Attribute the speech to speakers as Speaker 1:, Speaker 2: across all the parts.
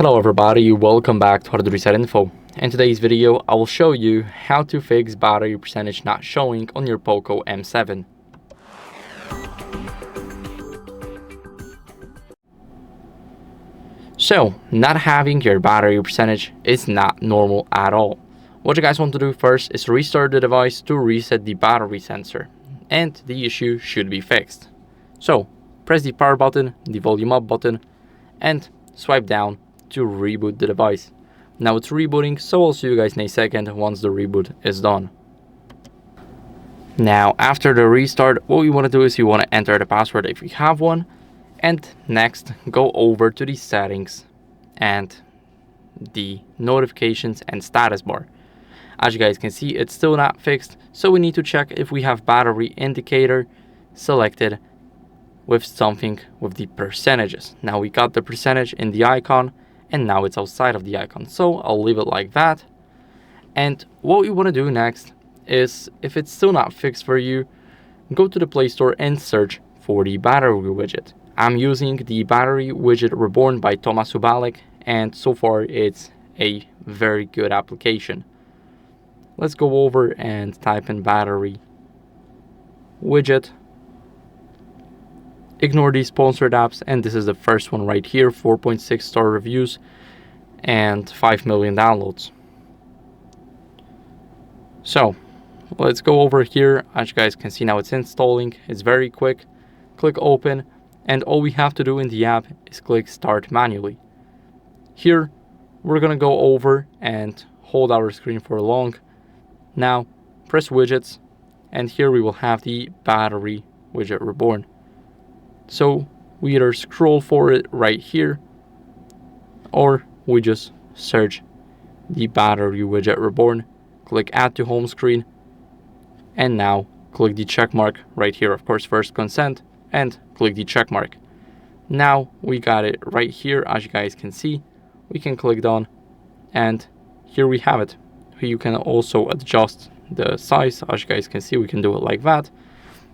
Speaker 1: Hello everybody, welcome back to HardReset.Info. In today's video, I will show you how to fix battery percentage not showing on your POCO M7. So, not having your battery percentage is not normal at all. What you guys want to do first is restart the device to reset the battery sensor, and the issue should be fixed. So, press the power button, the volume up button, and swipe down to reboot the device. Now it's rebooting, so I'll see you guys in a second once the reboot is done. Now after the restart, what we want to do is you want to enter the password if you have one, and next go over to the settings and the notifications and status bar. As you guys can see, it's still not fixed, so we need to check if we have battery indicator selected with something with the percentages. Now we got the percentage in the icon, and now it's outside of the icon, so I'll leave it like that. And what we want to do next is, if it's still not fixed for you, go to the Play Store and search for the battery widget. I'm using the battery widget Reborn by Thomas Subalik, and so far it's a very good application. Let's go over and type in battery widget. Ignore these sponsored apps, and this is the first one right here, 4.6 star reviews and 5 million downloads. So let's go over here. As you guys can see, now it's installing. It's very quick. Click open, and all we have to do in the app is click start manually. Here we're gonna go over and hold our screen for long. Now press widgets, and here we will have the battery widget Reborn. So we either scroll for it right here, or we just search the battery widget Reborn, click add to home screen, and now click the check mark right here. Of course, first consent, and click the check mark. Now we got it right here. As you guys can see, we can click done, and here we have it. You can also adjust the size. As you guys can see, we can do it like that.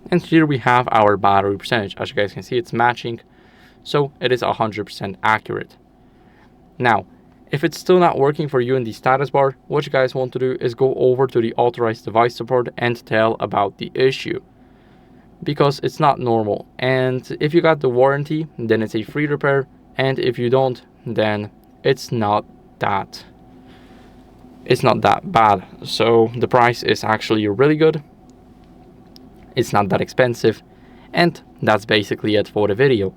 Speaker 1: And here we have our battery percentage. As you guys can see, it's matching, so it is 100% accurate. Now, if it's still not working for you in the status bar, what you guys want to do is go over to the authorized device support and tell about the issue, because it's not normal. And if you got the warranty, then it's a free repair, and if you don't, then it's not that bad. So the price is actually really good. It's not that expensive, and that's basically it for the video.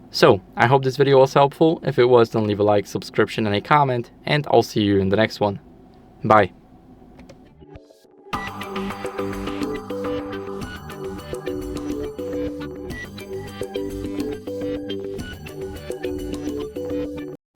Speaker 1: So I hope this video was helpful. If it was, then leave a like, subscription, and a comment, and I'll see you in the next one. Bye.